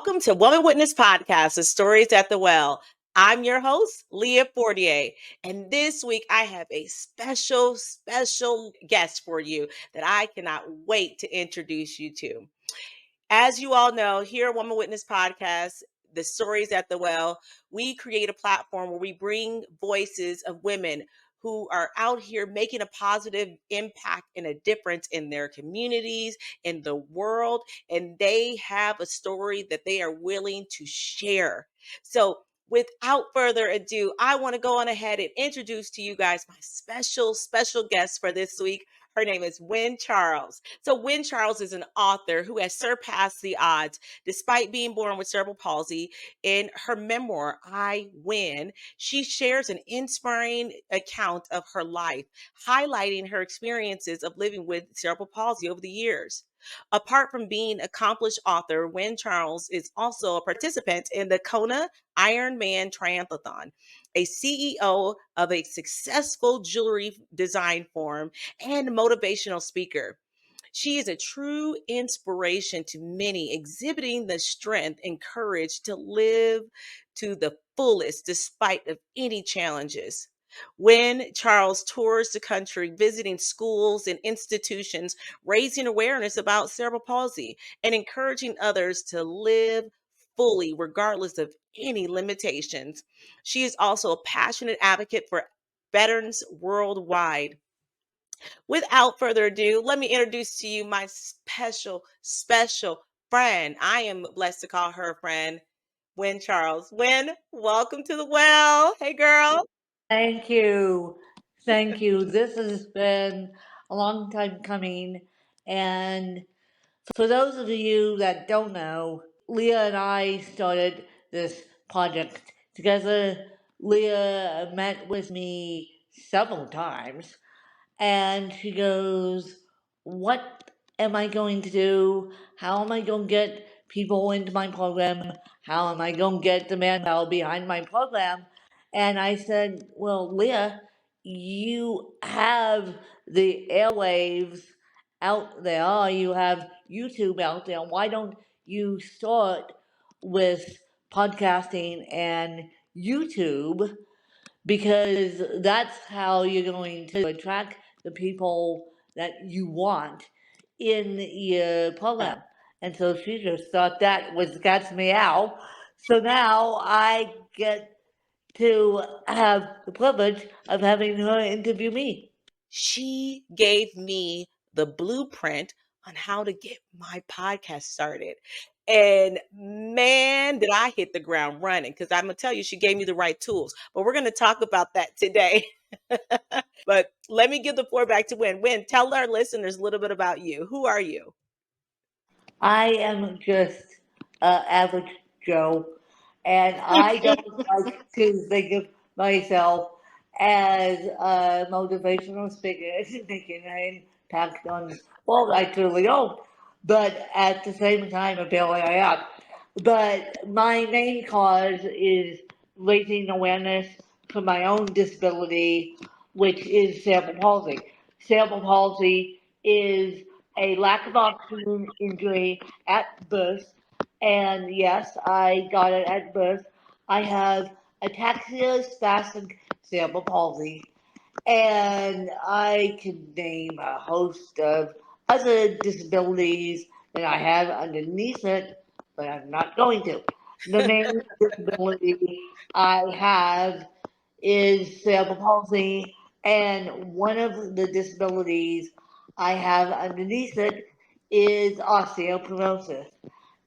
Welcome to Woman Witness Podcast, the stories at the well. I'm your host, Leah Fortier, and this week I have a special guest for you that I cannot wait to introduce you to. As you all know, here at Woman Witness Podcast, the stories at the well, we create a platform where we bring voices of women who are out here making a positive impact and a difference in their communities, in the world, and they have a story that they are willing to share. So, without further ado, I want to go on ahead and introduce to you guys my special guest for this week. Her name is Wynn Charles. So Wynn Charles is an author who has surpassed the odds despite being born with cerebral palsy. In her memoir, I Win, she shares an inspiring account of her life, highlighting her experiences of living with cerebral palsy over the years. Apart from being an accomplished author, Wynn Charles is also a participant in the Kona IronMan Triathlon, a CEO of a successful jewelry design firm, and motivational speaker. She is a true inspiration to many, exhibiting the strength and courage to live to the fullest despite of any challenges. When Charles tours the country, visiting schools and institutions, raising awareness about cerebral palsy and encouraging others to live fully, regardless of any limitations. She is also a passionate advocate for veterans worldwide. Without further ado, let me introduce to you my special friend. I am blessed to call her friend, Wynn Charles. Wynn, welcome to the well. Hey, girl. Thank you. Thank you. This has been a long time coming. And for those of you that don't know, Leah and I started this project together. Leah met with me several times and she goes, "What am I going to do? How am I going to get people into my program? How am I going to get the manpower behind my program?" And I said, "Well, Leah, you have the airwaves out there, you have YouTube out there. Why don't you start with podcasting and YouTube? Because that's how you're going to attract the people that you want in your program." And so she just thought that was cat's meow. So now I get to have the privilege of having her interview me. She gave me the blueprint on how to get my podcast started. And man, did I hit the ground running because I'm going to tell you, she gave me the right tools. But we're going to talk about that today. But let me give the floor back to Wynn. Wynn, tell our listeners a little bit about you. Who are you? I am just average Joe, and I don't like to think of myself as a motivational speaker making an impact on, well, I truly don't, but at the same time, apparently I am. But my main cause is raising awareness for my own disability, which is cerebral palsy. Cerebral palsy is a lack of oxygen injury at birth. And yes, I got it at birth. I have ataxia spastic cerebral palsy. And I can name a host of other disabilities that I have underneath it, but I'm not going to. The main disability I have is cerebral palsy, and one of the disabilities I have underneath it is osteoporosis.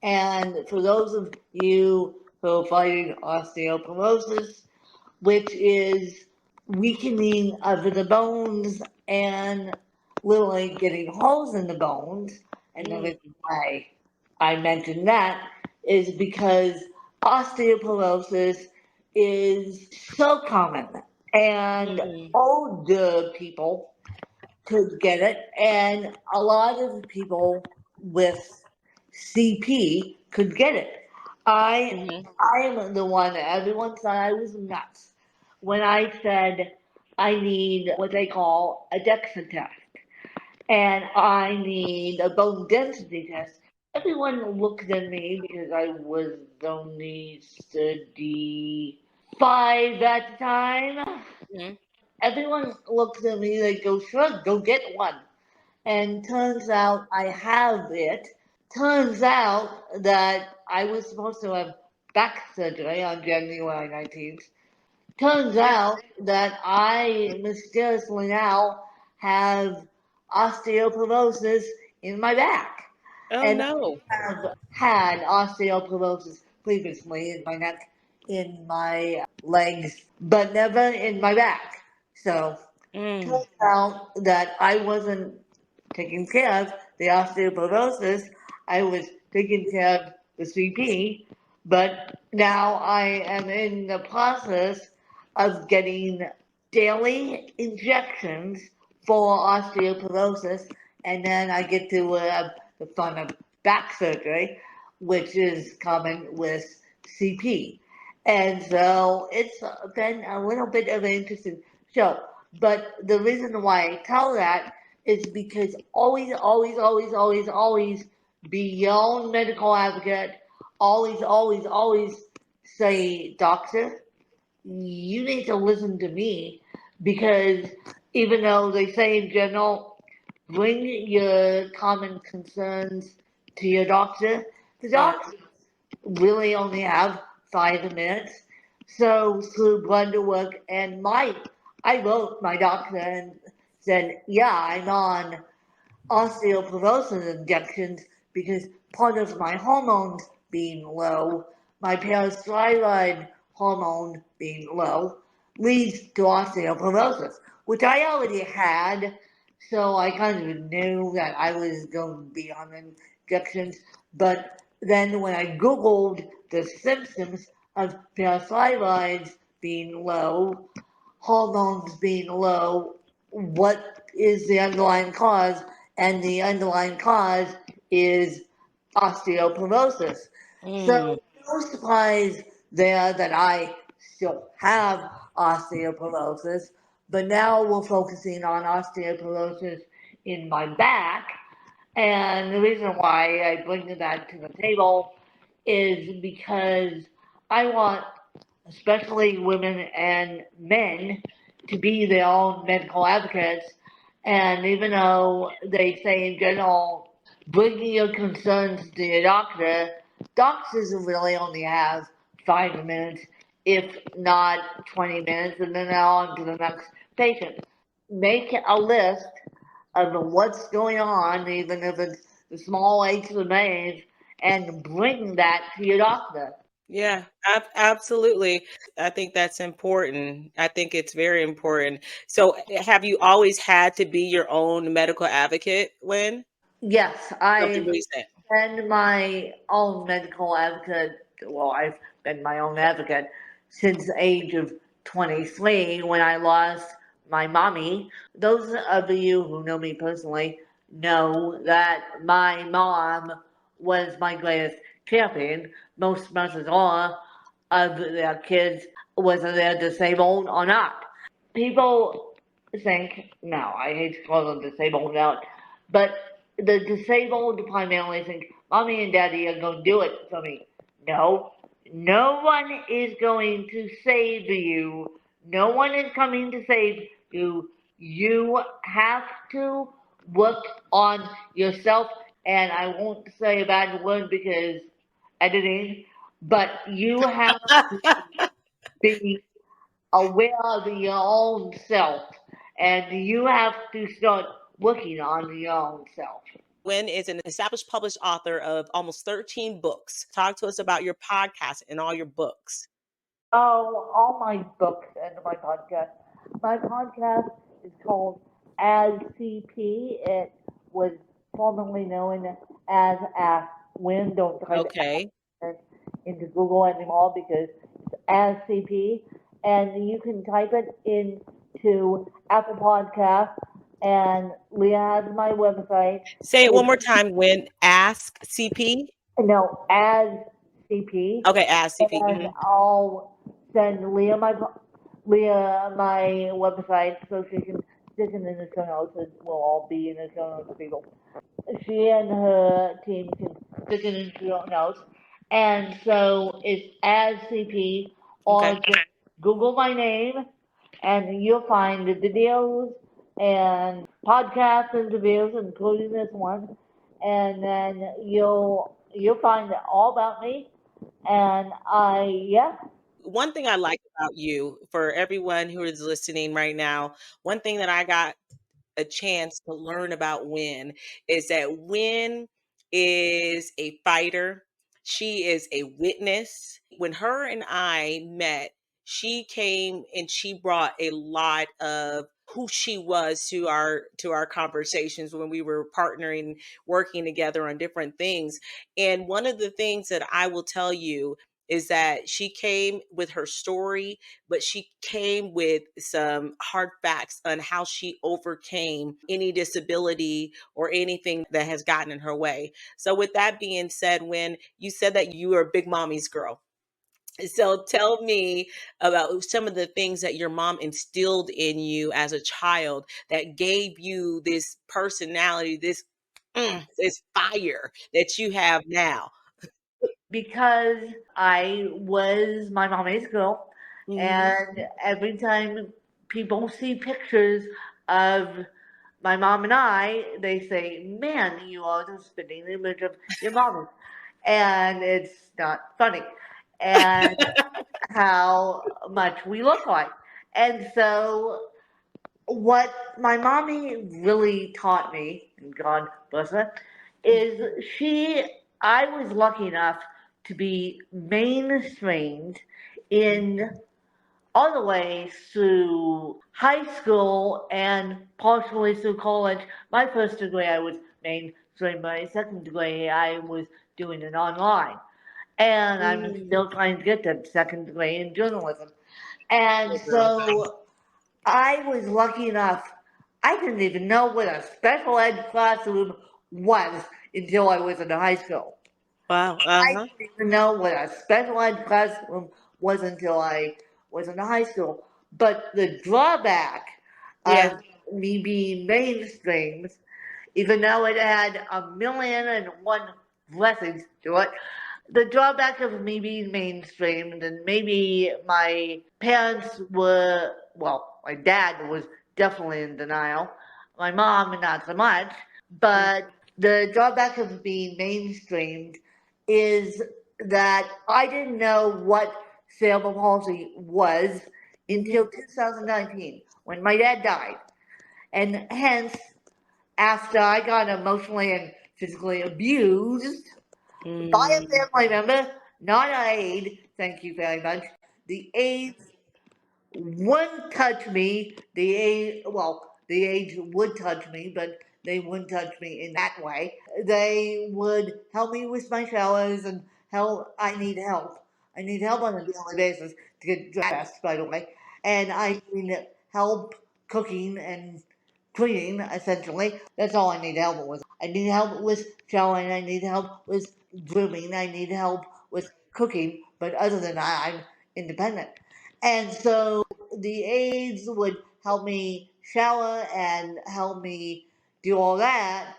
And for those of you who are fighting osteoporosis, which is weakening of the bones and literally getting holes in the bones, and the Mm, reason why I mentioned that is because osteoporosis is so common, and mm, older people could get it, and a lot of people with CP could get it. I mhm, I am the one that everyone thought I was nuts when I said I need what they call a DEXA test and I need a bone density test everyone looked at me because I was only 35 at the time. Mhm. Everyone looks at me, they go, sure, go get one. And turns out I have it. Turns out that I was supposed to have back surgery on January 19th. Turns out that I mysteriously now have osteoporosis in my back. Oh And no. I have had osteoporosis previously in my neck, in my legs, but never in my back. So Mm. turns out that I wasn't taking care of the osteoporosis, I was taking care of the CP, but now I am in the process of getting daily injections for osteoporosis, and then I get to have the fun of back surgery, which is common with CP. And so it's been a little bit of an interesting show. But the reason why I tell that is because always be your own medical advocate. Always say, doctor, you need to listen to me because even though they say in general, bring your common concerns to your doctor, the Yeah. doctor really only have 5 minutes. So through blood work and I wrote my doctor and said, yeah, I'm on osteoporosis injections because part of my hormones being low, my parathyroid hormone being low, leads to osteoporosis, which I already had. So I kind of knew that I was going to be on injections. But then when I Googled the symptoms of parathyroids being low, hormones being low, what is the underlying cause? And the underlying cause is osteoporosis. Mm. So, no surprise there that I still have osteoporosis, but now we're focusing on osteoporosis in my back. And the reason why I bring that to the table is because I want especially women and men, to be their own medical advocates. And even though they say in general, bring your concerns to your doctor, doctors really only have 5 minutes, if not 20 minutes, and then they're on to the next patient. Make a list of what's going on, even if it's the small aches and pains, and bring that to your doctor. Yeah, absolutely. I think that's important. I think it's very important. So, have you always had to be your own medical advocate, Lynn? Yes, Something I've recent. been my own medical advocate. Well, I've been my own advocate since the age of 23 when I lost my mommy. Those of you who know me personally know that my mom was my greatest champion. Most mothers are of their kids, whether they're disabled or not. People think, no, I hate to call them disabled now, but the disabled primarily think, mommy and daddy are going to do it for me. No, no one is going to save you. No one is coming to save you. You have to work on yourself, and I won't say a bad word because editing, but you have to be aware of your own self, and you have to start working on your own self. Lynn is an established published author of almost 13 books. Talk to us about your podcast and all your books. Oh, all my books and my podcast. My podcast is called As CP. It was formerly known as Ask When. Don't type Okay. Ask into Google anymore because it's As CP. And you can type it into Apple Podcasts. And Leah has my website. Say it one It's more time. When Ask CP. no, As CP. Okay, Ask CP. And I'll send Leah my website so she can stick it in the show notes. It will all be in the show notes, people. She and her team can stick it into your notes. And so it's as CP, or Okay. just Google my name and you'll find the videos and podcast interviews, including this one. And then you'll find all about me. And yeah. One thing I like about you, for everyone who is listening right now, one thing that I got a chance to learn about Win is that Win is a fighter. She is a witness. When her and I met, she came and she brought a lot of who she was to our conversations when we were partnering, working together on different things. And one of the things that I will tell you is that she came with her story, but she came with some hard facts on how she overcame any disability or anything that has gotten in her way. So, with that being said, when you said that you were a big mommy's girl, so tell me about some of the things that your mom instilled in you as a child that gave you this personality, this fire that you have now. Because I was my mommy's girl, Hmm. and every time people see pictures of my mom and I, they say, "Man, you are the spitting image of your mommy," and it's not funny, and how much we look like. And so what my mommy really taught me, and God bless her, is I was lucky enough to be mainstreamed in all the way through high school and partially through college. My first degree I was mainstreamed, my second degree I was doing it online. And I'm Mm. still trying to get that second degree in journalism. And so I was lucky enough, I didn't even know what a special ed classroom was until I was in high school. Wow. I Uh-huh. didn't even know what a special ed classroom was until I was in high school. But the drawback Yeah. of me being mainstreamed, even though it had a million and one blessings to it, the drawback of me being mainstreamed, and maybe my parents were, well, my dad was definitely in denial, my mom not so much, Mm. but the drawback of being mainstreamed is that I didn't know what cerebral palsy was Mhm. until 2019 when my dad died. And hence, after I got emotionally and physically abused by a Mm. family member, not an aide, thank you very much. The aides wouldn't touch me. The aides would touch me, but they wouldn't touch me in that way. They would help me with my showers and help. I need help. I need help on a daily basis to get dressed, by the way. And I need help cooking and cleaning, essentially. That's all I need help with. I need help with showering. I need help with grooming. I need help with cooking. But other than that, I'm independent. And so the aides would help me shower and help me do all that,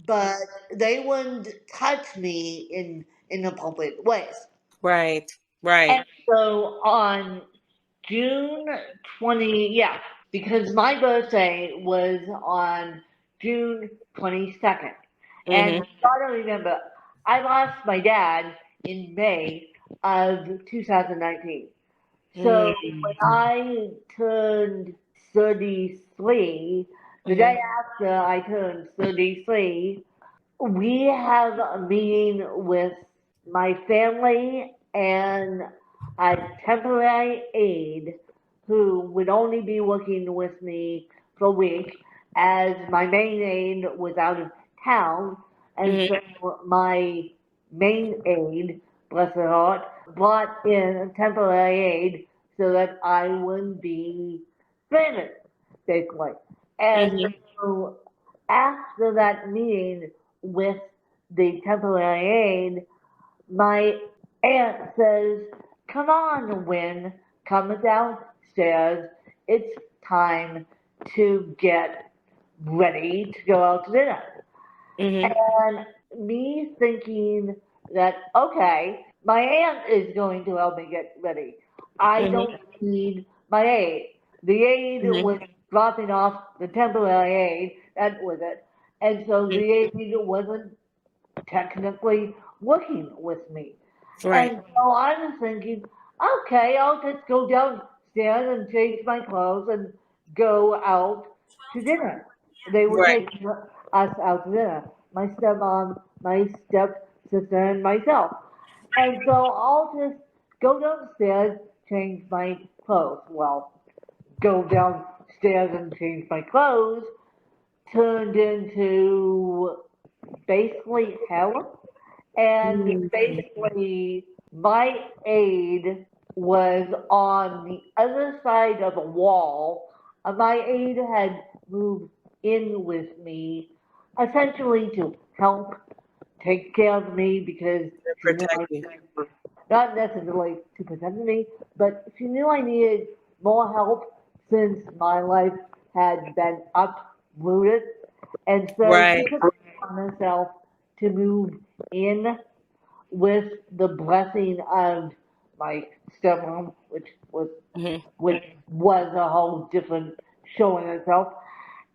but they wouldn't touch me in inappropriate ways. Right. Right. And so on June 20, yeah, because my birthday was on June 22nd. And Mhm. you gotta remember, I lost my dad in May of 2019. So when Mm. I turned 33, the day Mhm. after I turned 33, we have a meeting with my family and a temporary aide who would only be working with me for a week as my main aide was out of town. And Mhm. so my main aide, bless her heart, brought in a temporary aide so that I wouldn't be stranded, basically. And Mhm. so after that meeting with the temporary aide, my aunt says, "Come on, Win, come downstairs. It's time to get ready to go out to dinner." Mhm. And me thinking that, okay, my aunt is going to help me get ready. I Mhm. don't need my aide. The aide Mhm. was dropping off the temporary aide, that was it. And so Mhm. the aide wasn't technically working with me. Right. And so I was thinking, okay, I'll just go downstairs and change my clothes and go out to dinner. They were Right. taking us out to dinner, my stepmom, my stepsister, and myself. And so I'll just go downstairs, change my clothes. Well, go downstairs and change my clothes turned into basically hell. And Mm. basically, my aide was on the other side of a wall. My aide had moved in with me essentially to help take care of me because To she knew protect I you. not necessarily to protect me, but she knew I needed more help since my life had been uprooted. And so she Right. took it on herself to move in with the blessing of my stepmom, Mhm. which was a whole different show in itself.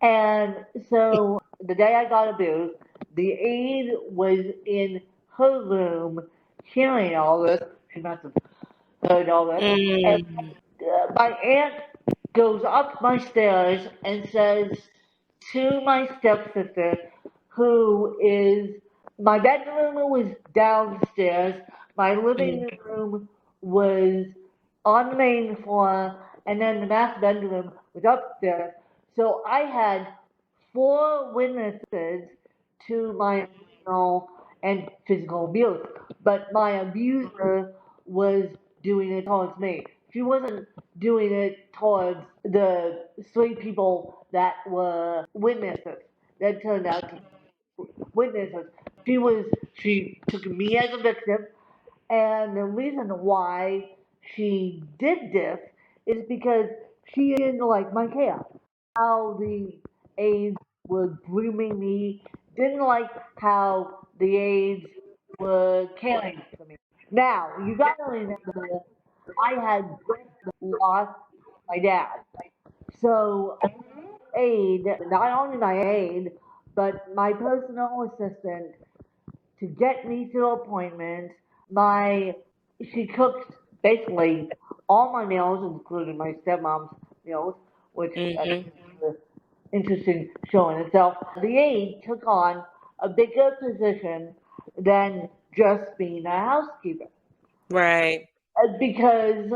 And so the day I got abused, the aide was in her room hearing all this. She must have heard all this. And Mm. my aunt goes up my stairs and says to my stepsister, who is my bedroom was downstairs, my Mhm. living room was on the main floor, and then the master bedroom was upstairs. So I had four witnesses to my emotional and physical abuse, but my abuser was doing it towards me. She wasn't doing it towards the three people that were witnesses that turned out to be witnesses. She took me as a victim, and the reason why she did this is because she didn't like my chaos. How the aides were grooming me, didn't like how the aides were caring for me. Now, you gotta remember, I had lost my dad. So, aide, not only my aide, but my personal assistant to get me to appointments. My she cooked basically all my meals, including my stepmom's meals, which is Mhm. an interesting show in itself. The aide took on a bigger position than just being a housekeeper Right. because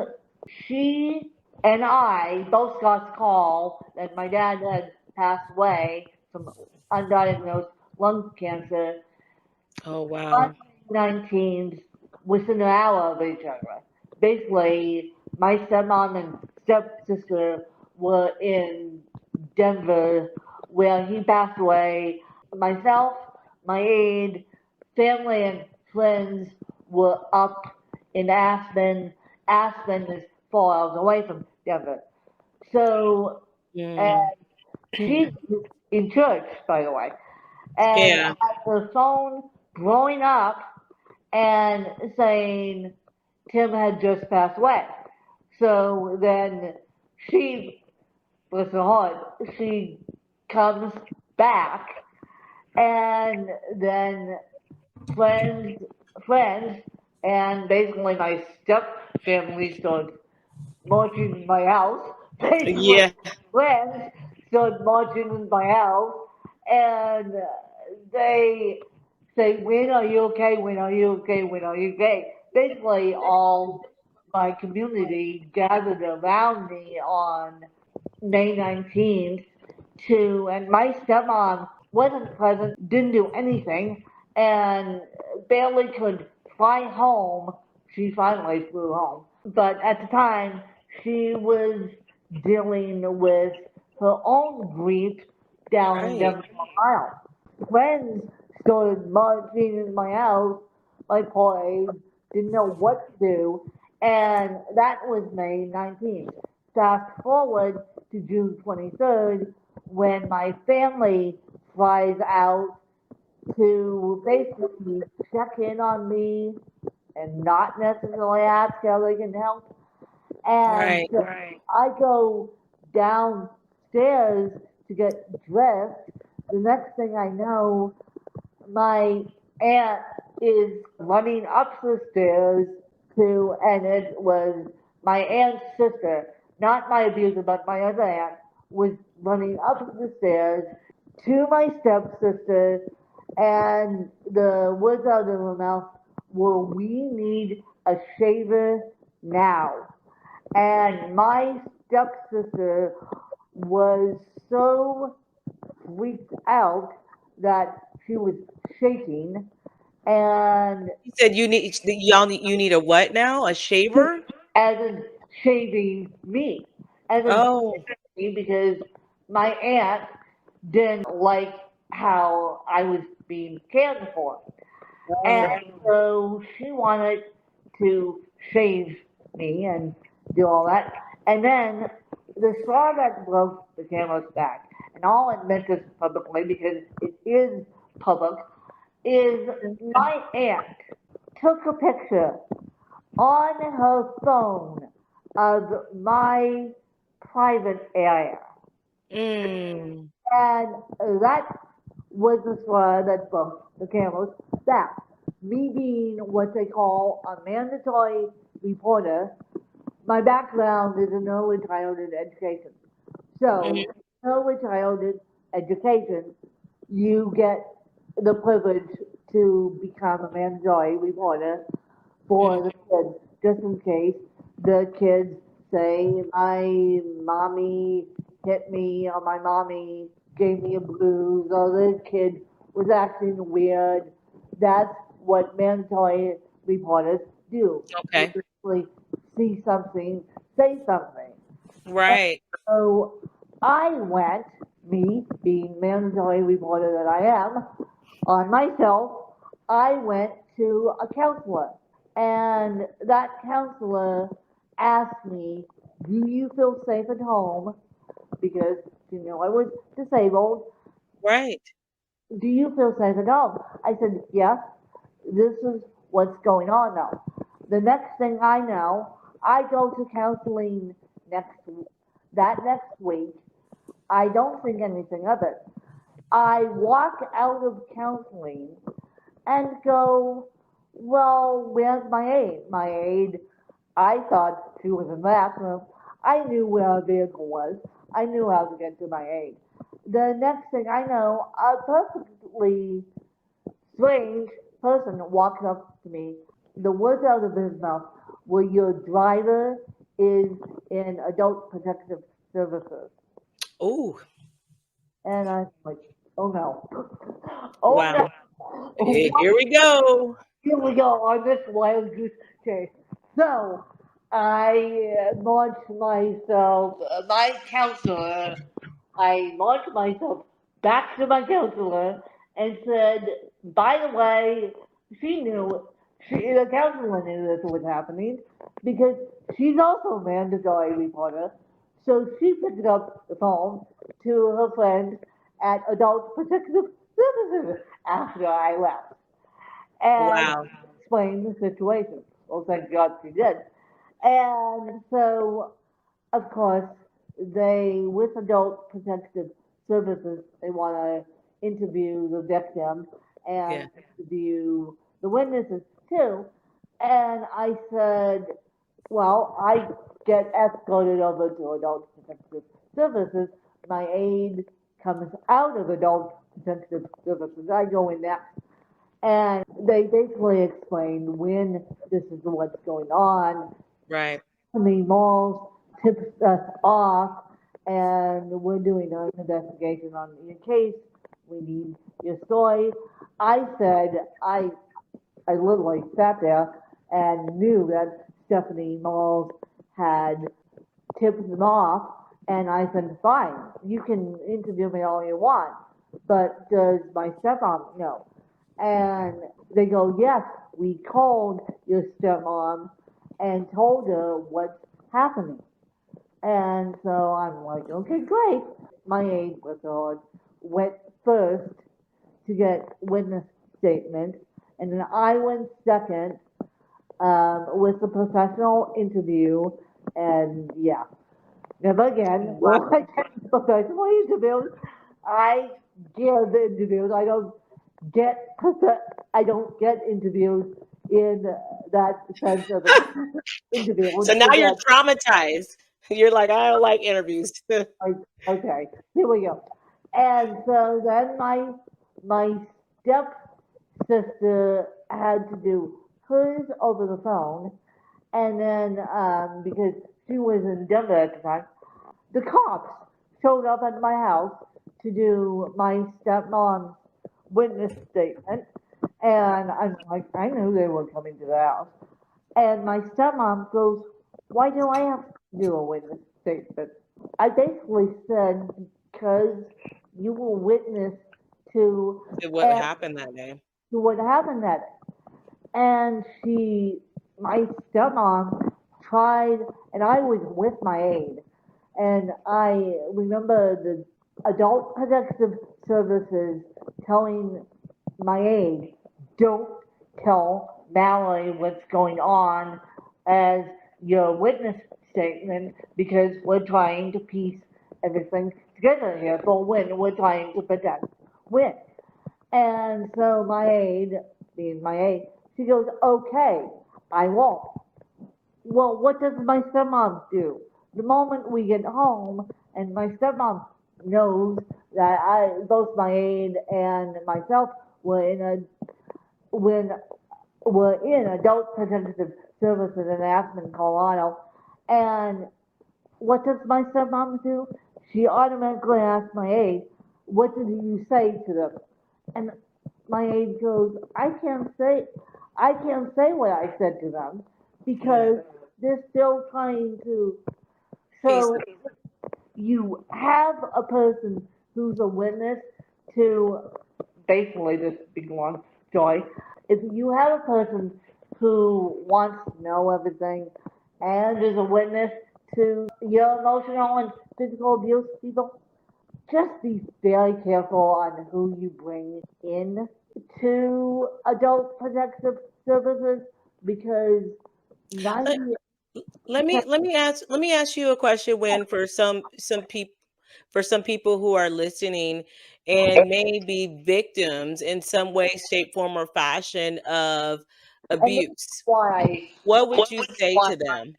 she and I both got the call that my dad had passed away from undiagnosed lung cancer Oh on wow. 19 within an hour of each other. Basically, my stepmom and stepsister were in Denver where he passed away. Myself, my aide, family, and friends were up in Aspen. Aspen is 4 hours away from Denver. So, and Mm. she's in church, by the way. And I Yeah. had the phone blowing up and saying Tim had just passed away. So then she, bless her heart, she comes back and then friends, friends, and basically my step family started marching in my house. Basically, Yeah. friends started marching in my house, and they say, "When are you okay? When are you okay? When are you okay?" Basically, all my community gathered around me on May 19th and my stepmom wasn't present, didn't do anything, and barely could fly home. She finally flew home. But at the time, she was dealing with her own grief down in Right. Denver, Ohio. Friends started marching in my house like boys, didn't know what to do, and that was May 19th. Fast forward to June 23rd when my family flies out to basically check in on me and not necessarily ask how they can help. And Right. so I go downstairs to get dressed. The next thing I know, my aunt is running up the stairs to, and it was my aunt's sister, not my abuser, but my other aunt, was running up the stairs to my stepsister, and the words out of her mouth were, "We need a shaver now." And my stepsister was so freaked out that she was shaking, and You said you need a what now? A shaver? as in shaving me, as in Oh. me, because my aunt didn't like how I was being cared for. And Oh. so she wanted to shave me and do all that. And then the straw that broke the camel's back, and I'll admit this publicly because it is public, is my aunt took a picture on her phone of my private area. Mm. And that was the straw that broke the camel's back. Me being what they call a mandatory reporter, my background is in early childhood education. So, Mhm. early childhood education, you get the privilege to become a mandatory reporter for the Mhm. kids, just in case the kids say, "My mommy hit me," or "My mommy gave me a bruise," or "the kid was acting weird." That's what mandatory reporters do. You Okay. actually see something, say something. And Right. so I went, me being mandatory reporter that I am, on myself, I went to a counselor. And that counselor asked me, "Do you feel safe at home?" Because, I was disabled. Right. "Do you feel safe at home?" I said, "Yes, this is what's going on now." The next thing I know, I go to counseling next week. I don't think anything of it. I walk out of counseling and go, "Well, where's my aide?" My aide, I thought she was in the bathroom. I knew where our vehicle was. I knew how to get to my aide. The next thing I know, a perfectly strange person walks up to me. The words out of his mouth were, "Your driver is in adult protective services." Oh, And I'm like, "Oh no. Oh wow. no. Here we go. Here we go on this wild goose chase." So I launched myself, my counselor, I launched myself back to my counselor and said, "By the way," she knew, the counselor knew this was happening because she's also a mandatory reporter. So she picked up the phone to her friend at Adult Protective Services after I left and Wow. explain the situation. Well, thank God she did. And so, of course, with Adult Protective Services, they want to interview the victim Yeah. and interview the witnesses too. And I said, "Well, I get escorted over to Adult Protective Services. My aide comes out of Adult Protective Services. I go in there and they basically explained when this is what's going on. Right. The malls tips us off, and we're doing an investigation on your case. We need your story. I said, I literally sat there and knew that Stephanie Malls had tipped them off, and I said, "Fine, you can interview me all you want, but does my stepmom know?" And they go, "Yes, we called your stepmom and told her what's happening." And so I'm like, "Okay, great." My aide was on, went first to get witness statements, and then I went second with the professional interview, and yeah, never again Wow. will I get professional interviews. I give interviews. I don't get interviews in that sense of it. Interview. So now you're traumatized. You're like, I don't like interviews. Like, okay, here we go. And so then my stepsister had to do hers over the phone, and then because she was in Denver at the time, the cops showed up at my house to do my stepmom's witness statement, and I'm like, I knew they were coming to the house, and my stepmom goes, "Why do I have to do a witness statement?" I basically said, because you were witness to, What and happened that day? to what happened that day. And my stepmom tried, and I was with my aide, and I remember the adult protective services telling my aide, don't tell Mallory what's going on as your witness statement because we're trying to piece everything together here for when we're trying to protect Win. And so my aide, being my aide, she goes, okay, I won't. Well, what does my stepmom do? The moment we get home, and my stepmom knows that both my aide and myself were in when were in adult protective services in Aspen, Colorado, and what does my stepmom do? She automatically asks my aide, what did you say to them? And my aide goes, I can't say what I said to them Yeah. because they're still trying to. Peace. So you have a person who's a witness to basically this big long story. If you have a person who wants to know everything and is a witness to your emotional and physical abuse people, just be very careful on who you bring in to adult protective services because Let, 90 let me ask you a question when for some people who are listening and may be victims in some way, shape, form, or fashion of and this is abuse. why What would you say to them?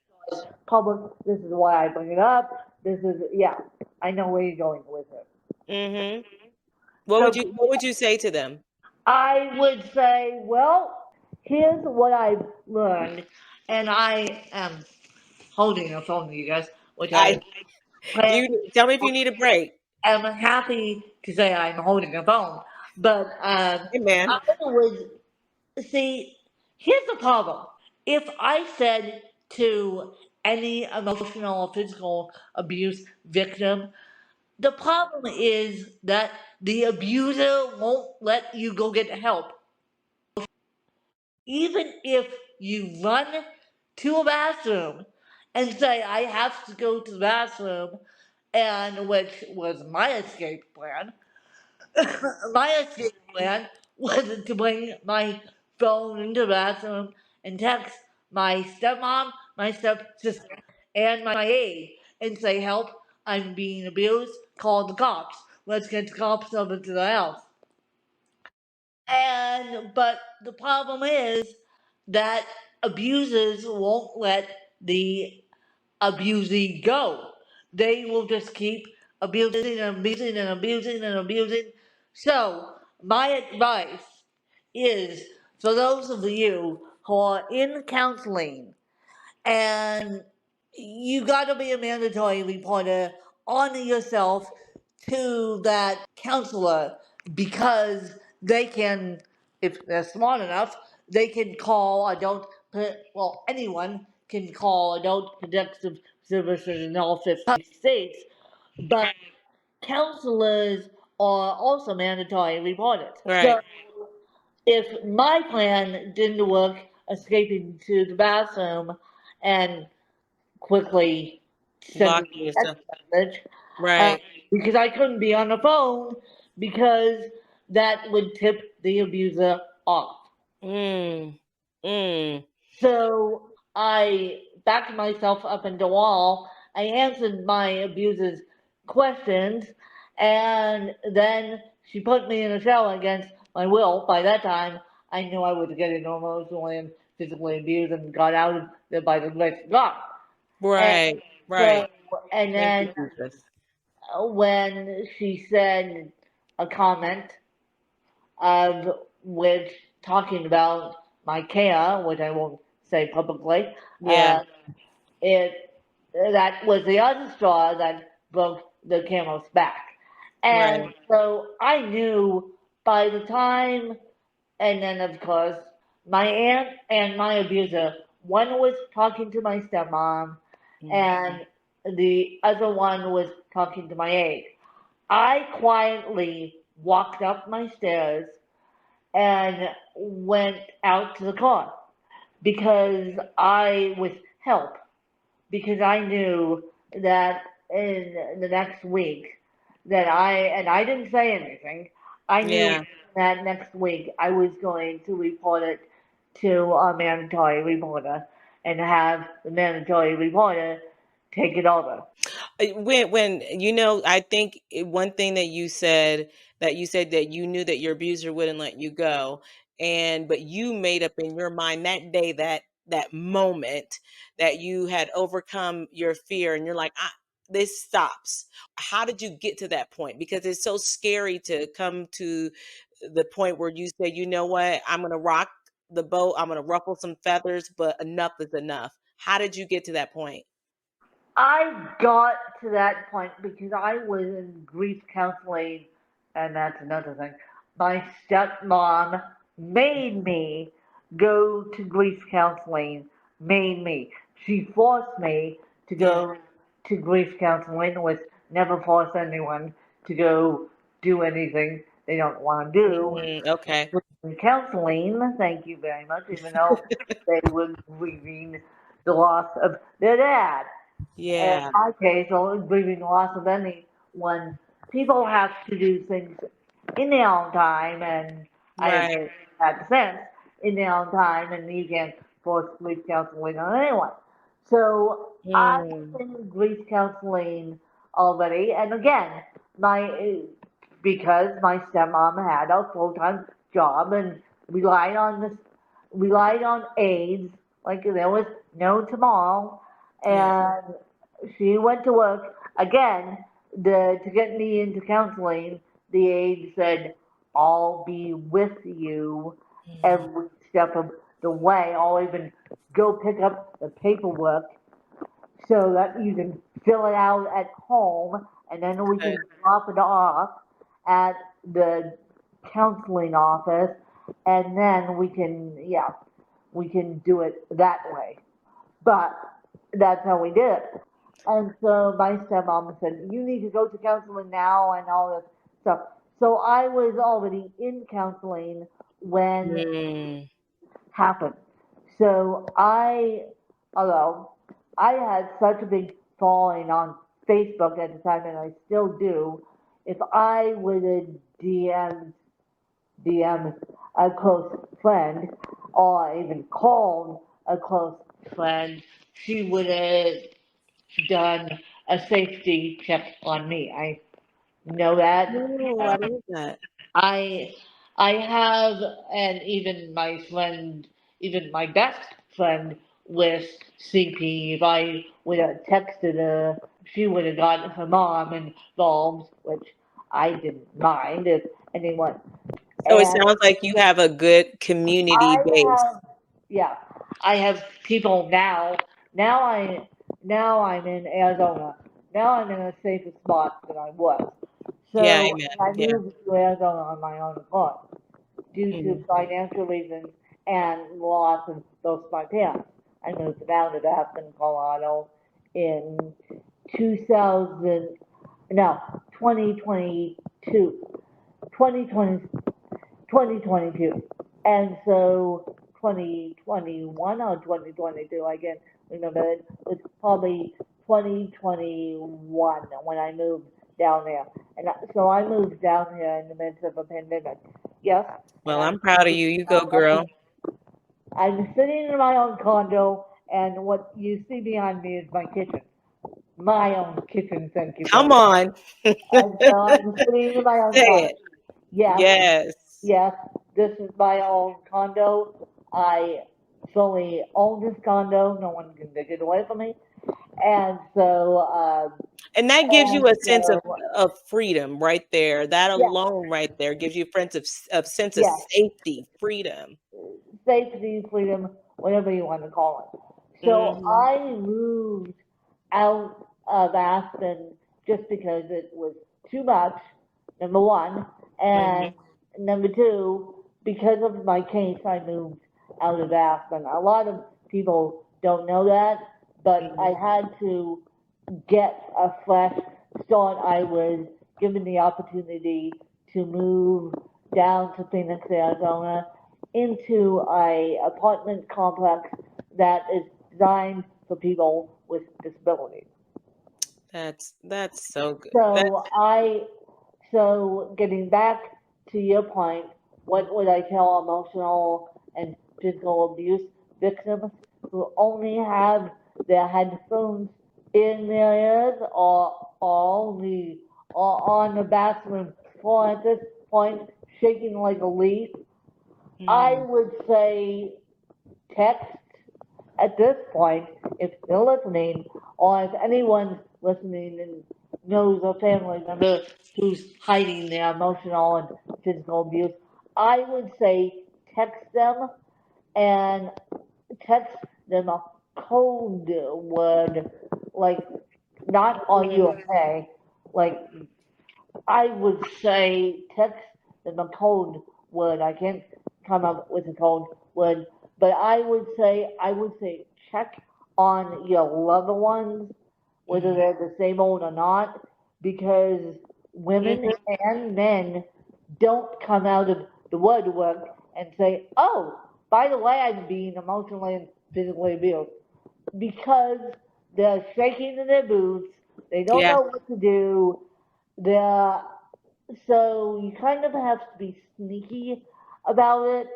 public, this is why I bring it up. This is, yeah, I know where you're going with it. Mm-hmm. What would So you say to them? I would say, well, here's what I've learned, and I am holding a phone to you guys, which I I plan. you tell me if you need a break. I'm happy to say I'm holding a phone, but Hey man. I would see. Here's the problem: if I said to any emotional or physical abuse victim, the problem is that the abuser won't let you go get help. Even if you run to a bathroom and say, I have to go to the bathroom, and which was my escape plan, my escape plan was to bring my phone into the bathroom and text my stepmom, my stepsister, and my aide and say, help, I'm being abused, call the cops. Let's get the cops over to the house. But the problem is that abusers won't let the abusee go. They will just keep abusing and abusing and abusing and abusing. So my advice is for those of you who are in counseling and you got to be a mandatory reporter on yourself to that counselor because they can, if they're smart enough, they can call adult, well, anyone can call adult protective services in all 50 states, but counselors are also mandatory reporters. So Right. if my plan didn't work, escaping to the bathroom and quickly sending Locking a text yourself. message, uh, Right. because I couldn't be on the phone because that would tip the abuser off. Mm. Mm. So I backed myself up into the wall. I answered my abuser's questions, and then she put me in a cell against my will. By that time, I knew I was getting emotionally and physically abused and got out of there by the grace of God. And Right. so, Right. and Thank you, then Jesus. when she said a comment of which talking about my care, which I won't say publicly, Yeah. uh, it that was the other straw that broke the camel's back. Right. And so I knew by the time, and then of course, my aunt and my abuser, one was talking to my stepmom, Mm. and the other one was talking to my aide. I quietly walked up my stairs and went out to the car because I, with help, because I knew that in the next week that and I didn't say anything, I knew Yeah. that next week I was going to report it to a mandatory reporter and have the mandatory reporter take it over. When I think one thing that you said that you knew that your abuser wouldn't let you go, and but you made up in your mind that day, that moment, that you had overcome your fear, and you're like, this stops. How did you get to that point? Because it's so scary to come to the point where you say, you know what, I'm gonna rock the boat, I'm gonna ruffle some feathers, but enough is enough. How did you get to that point? I got to that point because I was in grief counseling, and that's another thing. My stepmom made me go to grief counseling, made me. She forced me to Yeah. go to grief counseling, which never force anyone to go do anything they don't want to do. Okay. Counseling, thank you very much, even though they were grieving the loss of their dad. In Yeah. my case, or grieving the loss of anyone, people have to do things in their own time, and I Right. had sense in their own time, and you can't force grief counseling on anyone. So I Mm. was in grief counseling already, and again, my because my stepmom had a full-time job and relied on aides, like there was no tomorrow, Yeah. and she went to work again. To get me into counseling, the aide said, "I'll be with you Mm. every step of the way. I'll even go pick up the paperwork so that you can fill it out at home, and then we Good. can drop it off at the counseling office, and then we can do it that way." But that's how we did it. And so my stepmom said, "You need to go to counseling now," and all this stuff. So I was already in counseling when Mm. happened. So although I had such a big following on Facebook at the time, and I still do, if I would have DM a close friend, or even called a close friend, she would have done a safety check on me. I know that. Oh, I love that. I I have, and even my friend, even my best friend with CP, if I would have texted her, she would have got her mom involved, which I didn't mind if anyone. So it And sounds like you have a good community I base. have, yeah, I have people now. Now I, now I'm in Arizona. Now I'm in a safer spot than I was. Yeah, So amen. I Yeah. moved to Arizona on my own accord due to Mm. financial reasons and loss of both my parents. I moved down to Aspen, Colorado in 2000, no, 2022, 2020, 2022. And so 2021 or 2022, I can't remember. It was probably 2021 when I moved down there. So I moved down here in the midst of a pandemic. Yes, and Well, I'm proud of you. You go, lucky. girl. I'm sitting in my own condo, and what you see behind me is my kitchen. My own kitchen, thank you very Come much. on. And so I'm sitting in my own Say condo. it. Yes, Yes. yes, this is my own condo. I fully own this condo. No one can take it away from me. And so, And that gives and you a sense so, of freedom right there. That yes, alone right there gives you a sense of yes, safety, freedom. safety, freedom, whatever you want to call it. So Mhm. I moved out of Aspen just because it was too much, number one, and Mhm. number two, because of my case, I moved out of Aspen. A lot of people don't know that, but I Mhm. had to get a fresh start. I was given the opportunity to move down to Phoenix, Arizona, into a apartment complex that is designed for people with disabilities. That's so good. So getting back to your point, what would I tell emotional and physical abuse victims who only have their headphones in their ears or only or on the bathroom floor at this point, shaking like a leaf? I Mm. would say text at this point, if they're listening, or if anyone's listening and knows a family member who's hiding their emotional and physical abuse, I would say text them and text them a code word, like not "Are you Mm. okay?" Like I would say text them a code word. I can't come up with a code word, but I would say check on your loved ones, whether Mm. they're disabled or not, because women Mhm. and men don't come out of the woodwork and say, "Oh, by the way, I'm being emotionally and physically abused," because they're shaking in their boots. They don't Yeah. know what to do. They're so you kind of have to be sneaky about it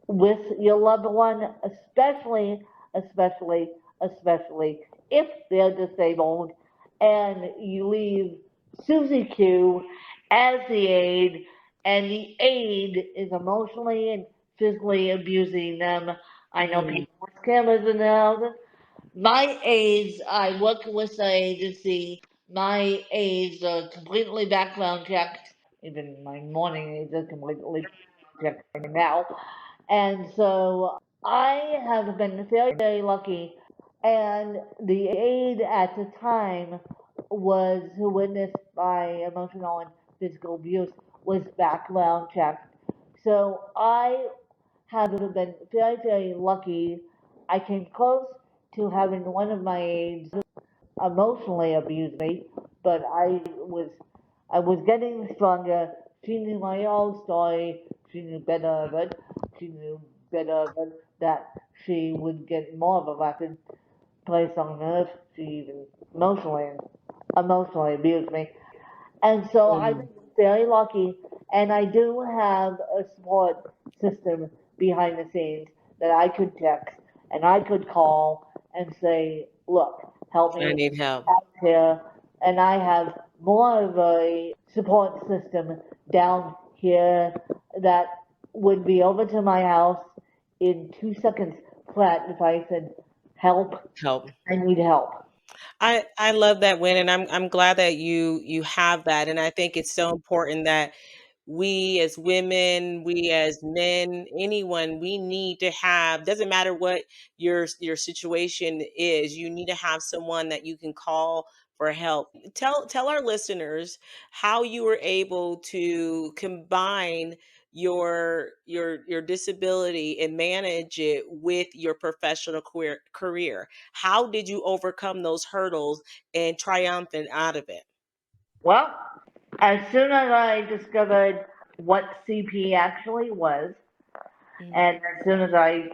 with your loved one, especially, especially if they're disabled and you leave Susie Q as the aide and the aide is emotionally and physically abusing them. I know Mm. people with cameras in their houses. My aides, I work with the agency. My aides are completely background checked. Even my morning aides are completely checked right now. And so I have been very, very lucky. And the aide at the time was who witnessed my emotional and physical abuse was background checked. So I have been very, very lucky. I came close to having one of my aides emotionally abuse me, but I was getting stronger. She knew my old story. She knew better of it. She knew better of it that she would get more of a weapon placed on her if she even emotionally emotionally abused me. And so I've Mm. been very lucky, and I do have a support system behind the scenes that I could text and I could call and say, look, help I me need help. out here. And I have more of a support system down here that would be over to my house in 2 seconds flat if I said, help, Help. I need help. I love that win, and I'm glad that you have that, and I think it's so important that we as women, we as men, anyone, we need to have, doesn't matter what your situation is, you need to have someone that you can call for help. Tell our listeners how you were able to combine your disability and manage it with your professional career. How did you overcome those hurdles and triumphant out of it? Well, as soon as I discovered what CP actually was, Mhm. and as soon as I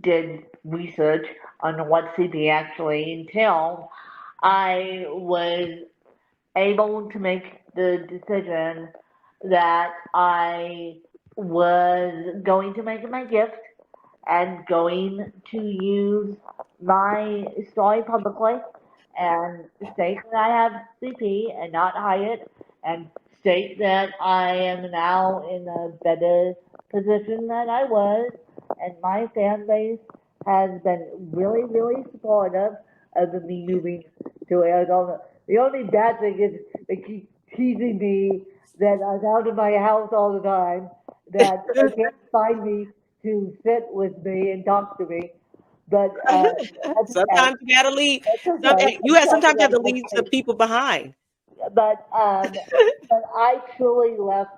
did research on what CP actually entailed, I was able to make the decision that I was going to make it my gift and going to use my story publicly and state that I have CP and not hide it, and state that I am now in a better position than I was, and my fan base has been really, really supportive of me moving to Arizona. The only bad thing is they keep teasing me that I'm out of my house all the time, that they can't find me to sit with me and talk to me. But that's okay. Sometimes you gotta leave. That's okay. Sometimes you have to That's leave some okay. people behind. But I truly left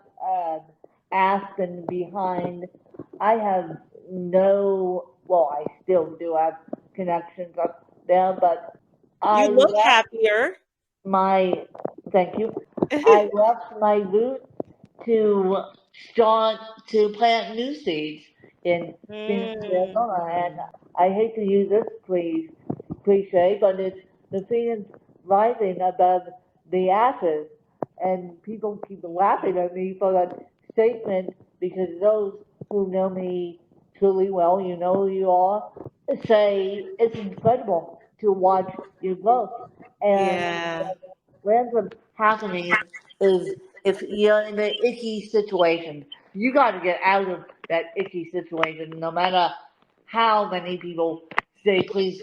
Aspen behind. I have no, well, I still do have connections up there, but I You look left happier. my, thank you, I left my roots to start to plant new seeds in Phoenix, Arizona. And Mm. I hate to use this cliche, but it's the Phoenix rising above the ashes. And people keep laughing at me for that statement because those who know me truly well, you know who you are, say it's incredible to watch your growth. And Yeah. what ends up happening is if you're in an icky situation, you got to get out of that icky situation, no matter how many people say, please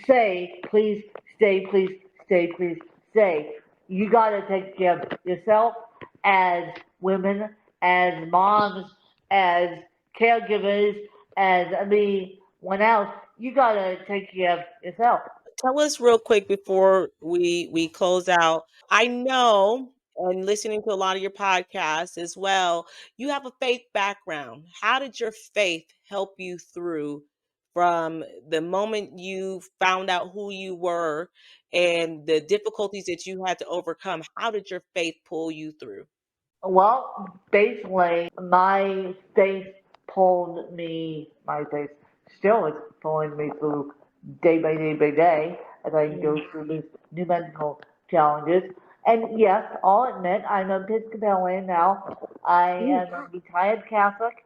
stay, please stay, please stay. You got to take care of yourself as women, as moms, as caregivers, as everyone else. You got to take care of yourself. Tell us real quick before we close out. I know, and listening to a lot of your podcasts as well, you have a faith background. How did your faith help you through from the moment you found out who you were and the difficulties that you had to overcome? How did your faith pull you through? Well, basically, my faith pulled me, my faith still is pulling me through day by day by day as I go Mm. through these new medical challenges. And yes, I'll admit I'm Episcopalian now. I am a retired Catholic.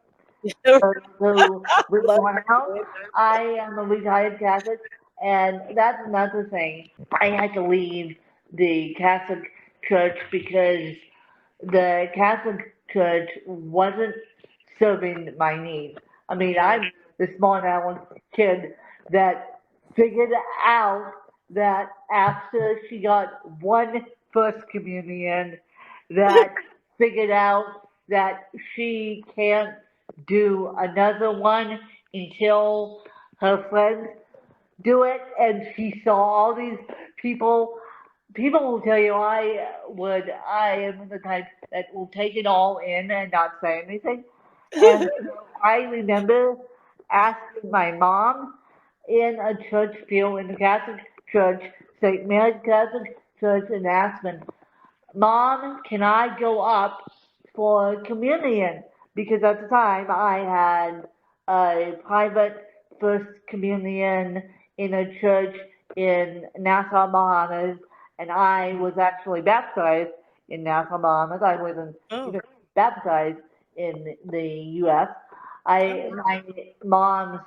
So with Love one house, it. I am a retired Catholic, and that's another thing. I had to leave the Catholic Church because the Catholic Church wasn't serving my needs. I mean, Mm. I'm the small town kid that figured out that after she got one first communion, that figured out that she can't do another one until her friends do it, and she saw all these people. People will tell you I am the type that will take it all in and not say anything. And I remember asking my mom in a church pew in the Catholic Church, St. Mary's Catholic Church in Aspen, Mom, can I go up for communion? Because at the time I had a private first communion in a church in Nassau, Bahamas, and I was actually baptized in Nassau, Bahamas. I wasn't Oh, even baptized in the U.S. okay. My mom's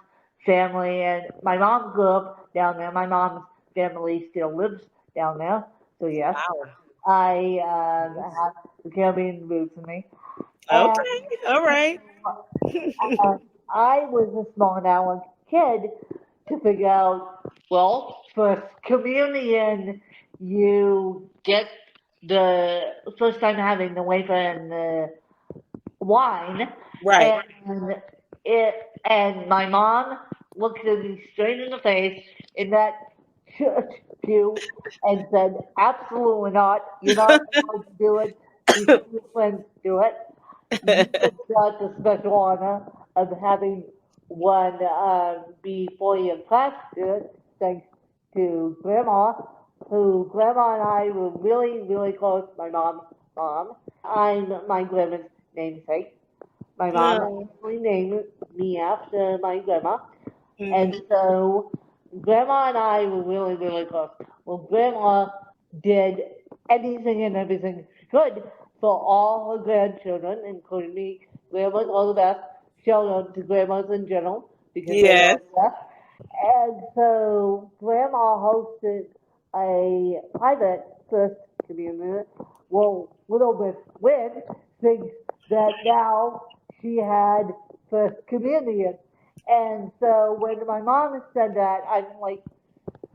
family and my mom grew up down there. My mom's family still lives down there, so yes. Wow. I have the Caribbean roots in me. And Okay. All right. I was a small town kid to figure out, well, first communion, you get the first time having the wafer and the wine, Right. and it and my mom looked at me straight in the face in that church pew and said, "Absolutely not. You're not allowed to do it before your friends do it. You just got the special honor of having one before your class do it, thanks to Grandma, who Grandma and I were really, really close. My mom. I'm my grandma's namesake. My mom No. actually named me after my grandma. And Mhm. so grandma and I were really, really close. Well, grandma did anything and everything good for all her grandchildren, including me. Grandmas all the best. Shout out to grandmas in general because they are Yes. the best. And so Grandma hosted a private first communion. Well, little Miss Wynn thinks that now she had first communion. And so when my mom said that, I'm like,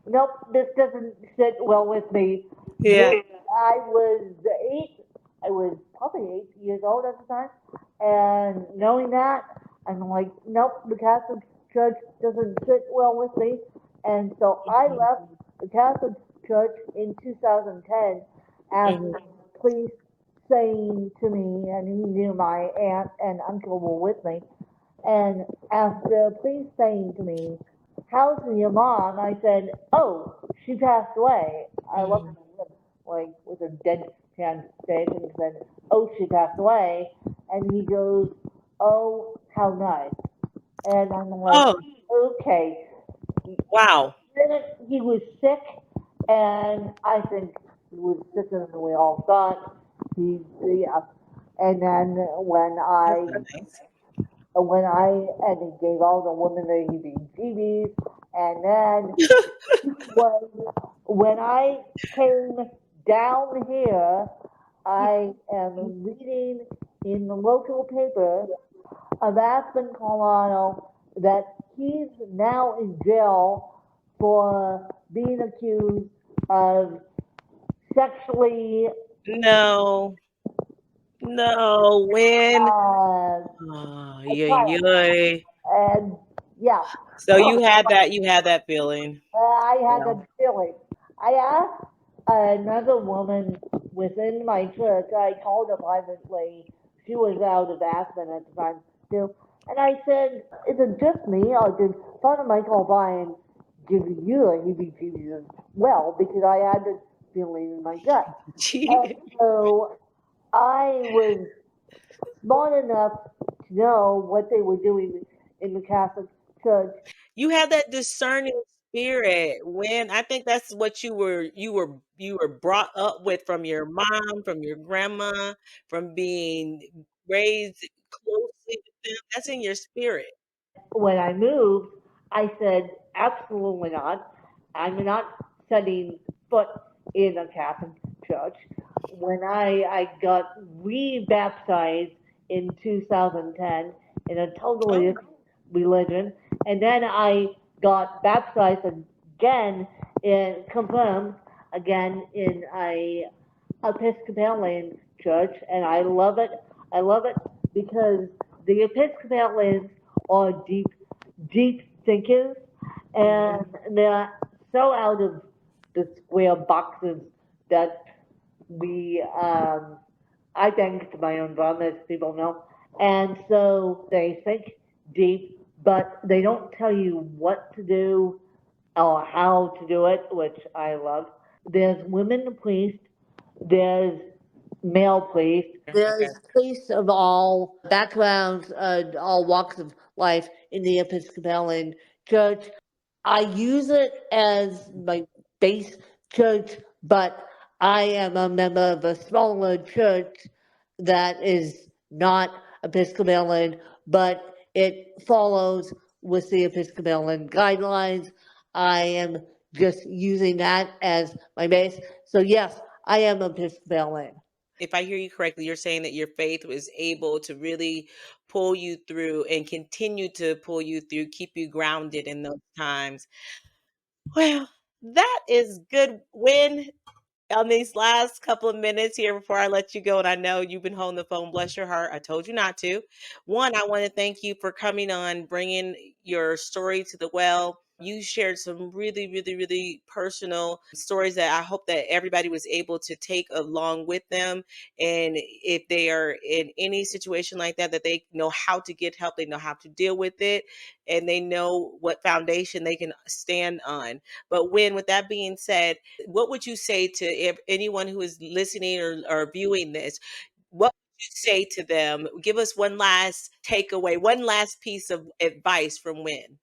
nope, this doesn't sit well with me. Yeah. I was eight, I was probably 8 years old at the time, and knowing that, I'm like, nope, the Catholic Church doesn't sit well with me, and so I Mhm. left the Catholic Church in 2010 after Mhm. the priest saying to me, and he knew my aunt and uncle were with me, and after the priest saying to me, how's your mom? I said, oh, she passed away. I looked Mhm. at him like with a deadpan face and said, oh, she passed away. And he goes, oh, how nice. And I'm like, Oh, okay. wow. Then he was sick, and I think he was sicker than we all thought. Yeah. And then That's not nice. and he gave all the women the heebie-jeebies, and then when when I came down here, I am reading in the local paper of Aspen, Colorado, that he's now in jail for being accused of sexually No. No. When? uh, Oh, a yeah, child. yeah. And yeah, So you had that feeling. I had Yeah. a feeling. I asked another woman within my church, I called her privately, she was out of Aspen at the time too, and I said, is it just me, or did Father Michael O'Brien give you a heebie-jeebies as well, because I had this feeling in my gut. And Gee. so I was smart enough to know what they were doing in the Catholic Church. You had that discerning spirit. When I think that's what you were brought up with from your mom, from your grandma, from being raised closely with them. That's in your spirit. When I moved, I said, absolutely not. I'm not setting foot in a Catholic church. When I got re-baptized in 2010 in a totally Oh, different religion, and then I got baptized again in confirmed again in a Episcopalian church, and I love it. I love it because the Episcopalians are deep, deep thinkers, mhm. and they're so out of the square boxes that we, I think to my own drum, as people know, and so they think deep, but they don't tell you what to do or how to do it, which I love. There's women priests, there's male priests, Okay. there's priests of all backgrounds, all walks of life in the Episcopalian Church. I use it as my base church, but I am a member of a smaller church that is not Episcopalian, but it follows with the Episcopalian guidelines. I am just using that as my base. So, yes, I am Episcopalian. If I hear you correctly, you're saying that your faith was able to really pull you through and continue to pull you through, keep you grounded in those times. Well, that is good win on these last couple of minutes here before I let you go. And I know you've been holding the phone, bless your heart. I told you not to. One, I want to thank you for coming on, bringing your story to the well. You shared some really, really, really personal stories that I hope that everybody was able to take along with them. And if they are in any situation like that, that they know how to get help, they know how to deal with it, and they know what foundation they can stand on. But with that being said, what would you say to anyone who is listening or viewing this? What would you say to them? Give us one last takeaway, one last piece of advice from Win.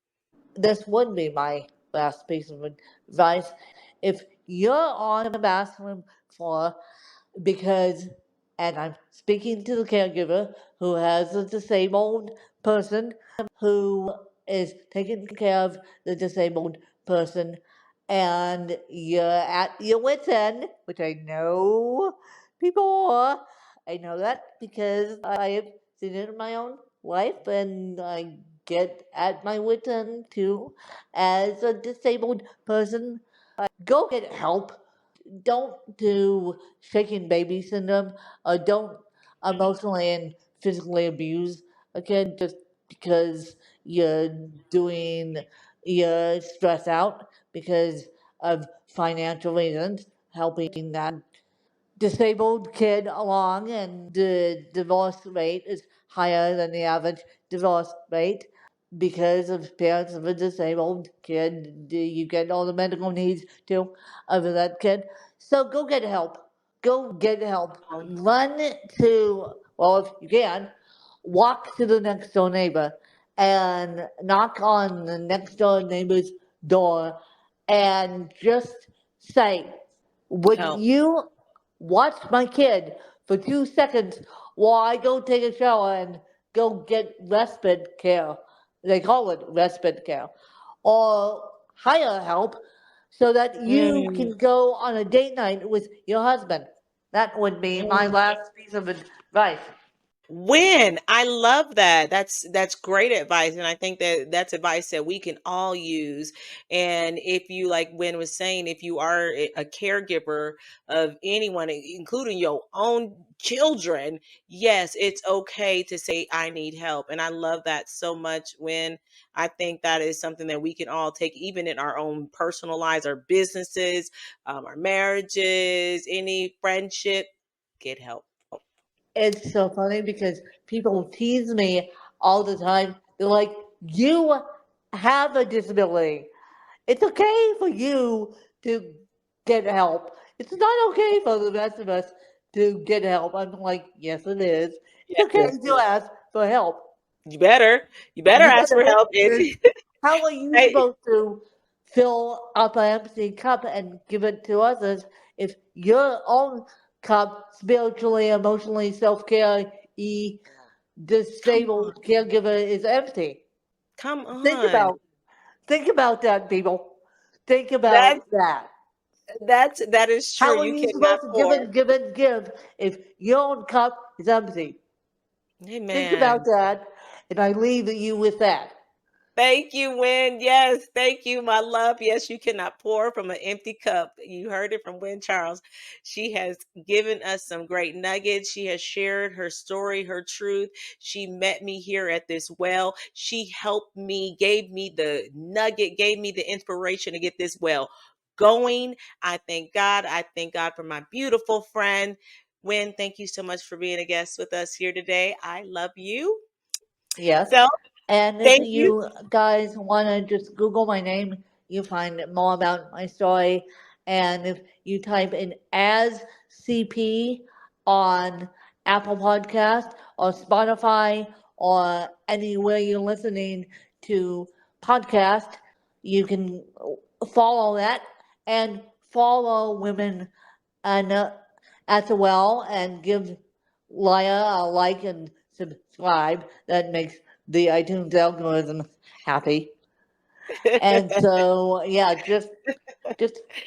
This would be my last piece of advice. If you're on the bathroom floor because And I'm speaking to the caregiver who has a disabled person who is taking care of the disabled person. And you're at your wit's end, which I know people are. I know that because I have seen it in my own life, and I get at my wit's end too. As a disabled person, go get help. Don't do shaking baby syndrome, or don't emotionally and physically abuse a kid just because you're doing you're stressed out because of financial reasons, helping that disabled kid along, and the divorce rate is higher than the average divorce rate because of parents of a disabled kid. You get all the medical needs too of that kid. So go get help. Go get help. Run to, well, if you can, walk to the next door neighbor and knock on the next door neighbor's door and just say, would Help. you watch my kid for 2 seconds while I go take a shower and go get respite care? They call it respite care. Or hire help so that you Mm. can go on a date night with your husband. That would be my last piece of advice. When I love that. That's great advice, and I think that that's advice that we can all use. And if you, like Win was saying, if you are a caregiver of anyone, including your own children, yes, it's okay to say I need help. And I love that so much. When I think that is something that we can all take, even in our own personal lives, our businesses, our marriages, any friendship. Get help. It's so funny because people tease me all the time. They're like, you have a disability. It's okay for you to get help. It's not okay for the rest of us to get help. I'm like, yes, it is. It's Yes, okay yes, to yes. ask for help. You better You ask for better. help. How are you Hey, supposed to fill up an empty cup and give it to others if your own cup, spiritually, emotionally, self care, come on, disabled caregiver, is empty? come Think on. about think about that, people. Think That about that. that is true. How are You you cannot supposed to give pour. and give and give if your own cup is empty? Think about Amen. that, and I leave you with that. Thank you, Win. Yes, thank you, my love. Yes, you cannot pour from an empty cup. You heard it from Win Charles. She has given us some great nuggets. She has shared her story, her truth. She met me here at this well. She helped me, gave me the nugget, gave me the inspiration to get this well going. I thank God. I thank God for my beautiful friend. Win, thank you so much for being a guest with us here today. I love you. Yes. So, And if thank you. you guys want to just Google my name, you find more about my story. And if you type in as CP on Apple Podcast or Spotify or anywhere you're listening to podcast, you can follow that and follow women and as well, and give Laya a like and subscribe. That makes the iTunes algorithm happy. And so yeah, just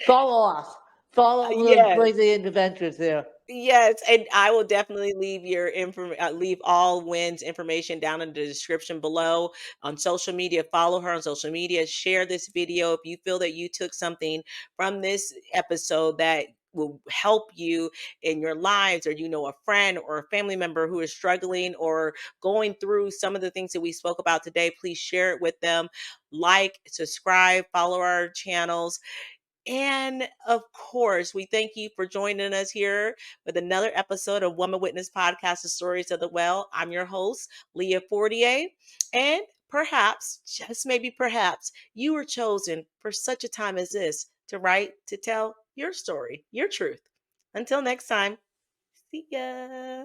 follow us. Follow the Yes. crazy adventures there. Yes, and I will definitely leave leave all Wynn's information down in the description below on social media. Follow her on social media. Share this video if you feel that you took something from this episode that will help you in your lives, or you know a friend or a family member who is struggling or going through some of the things that we spoke about today. Please share it with them. Like, subscribe, follow our channels. And of course, we thank you for joining us here with another episode of Woman Witness Podcast, The Stories of the Well. I'm your host, Leah Fortier. And perhaps, just maybe perhaps, you were chosen for such a time as this to write, to tell your story, your truth. Until next time, see ya.